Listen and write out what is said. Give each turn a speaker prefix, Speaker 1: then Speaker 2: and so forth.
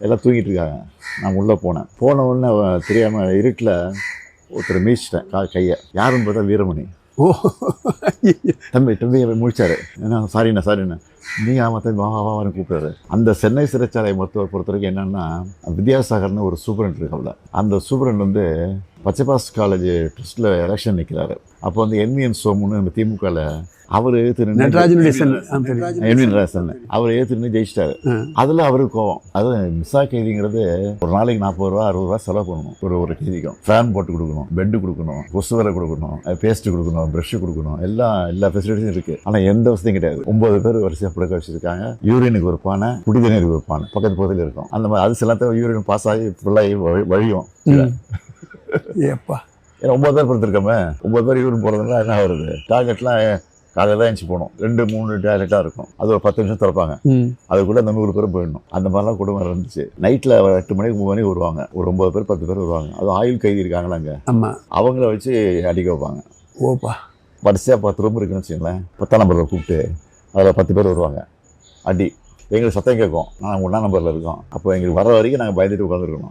Speaker 1: எல்லாம் தூங்கிட்டு இருக்காங்க. நான் உள்ளே போன உடனே தெரியாமல் இருட்டில் ஒருத்தர் மீச்சிட்டேன் கையை. யாருன்னு பார்த்தா வீரமணி.
Speaker 2: ஓ
Speaker 1: தம்பி முடிச்சாரு. ஏன்னா சாரிண்ணா நீங்கள் ஆமாம் தம்பி வான்னு கூப்பிட்டாரு. அந்த சென்னை சிறைச்சாலை மருத்துவர் பொறுத்த வரைக்கும் என்னென்னா, வித்யாசாகர்னு ஒரு சூப்பரண்ட் இருக்காப்ல. அந்த சூப்பரண்ட் வந்து பச்சைபாஸ் காலேஜ் ட்ரஸ்ட்டில் எலெக்ஷன் நிற்கிறாரு. அப்போ வந்து என்விஎன் சோமுன்னு நம்ம திமுகவில் அவர் திரு
Speaker 2: நடராஜன்
Speaker 1: அவர் ஏற்று ஜெயிச்சிட்டாரு. அதில் அவருக்கு கோவம். அது மிஸ்ஸா கைதிங்கிறது ஒரு நாளைக்கு 40 ரூபா 60 ரூபா செலவு பண்ணணும். ஒரு கைதிக்கும் ஃபேன் போட்டு கொடுக்கணும், பெட்டு கொடுக்கணும், கொசு வரை கொடுக்கணும், பேஸ்ட்டு கொடுக்கணும், ப்ரஷ்ஷு கொடுக்கணும், எல்லா ஃபெசிலிட்டிஸும் இருக்குது. ஆனால் எந்த வசதியும் கிடையாது. 9 பேர் வரிசையாக படுக்க வச்சுருக்காங்க. யூரினுக்கு ஒரு பானை, குடிதண்ணீருக்கு ஒரு பானை பக்கத்து பக்கத்தில் இருக்கும். அந்த மாதிரி அது சில யூரின் பாஸ் ஆகி ஃபுல்லாகி வழியும்.
Speaker 2: ஏப்பா
Speaker 1: ஏன்னா 9 பேர் படுத்துருக்கோமே, 9 பேர் யூரின் போகிறதுனால என்ன ஆகுறது? டாய்லெட்லாம் காலையில் தான் எழுச்சி போகணும். 2-3 டாய்லெட்டாக இருக்கும். அது ஒரு 10 நிமிஷம் திறப்பாங்க. அதுக்குள்ளே அந்த 100 பேர் போயிடணும். அந்த மாதிரிலாம் குடும்பம் இருந்துச்சு. நைட்டில் 8 மணிக்கு 9 மணிக்கு வருவாங்க. ஒரு 9 பேர் 10 பேர் வருவாங்க. அது ஆயுள் கைதி இருக்காங்களா அங்கே, அவங்கள வச்சு அடிக்க வைப்பாங்க.
Speaker 2: ஓப்பா
Speaker 1: வரிசையாக 10 ரூம் இருக்குன்னு வச்சுங்களேன். 10ஆம் நம்பரில் கூப்பிட்டு அதில் 10 பேர் வருவாங்க. அடி எங்களுக்கு சத்தம் கேட்கும். நாங்கள் 1ஆம் நம்பரில் இருக்கோம். அப்போ எங்களுக்கு வர வரைக்கும் நாங்கள் பயந்துட்டு உட்காந்துருக்கணும்.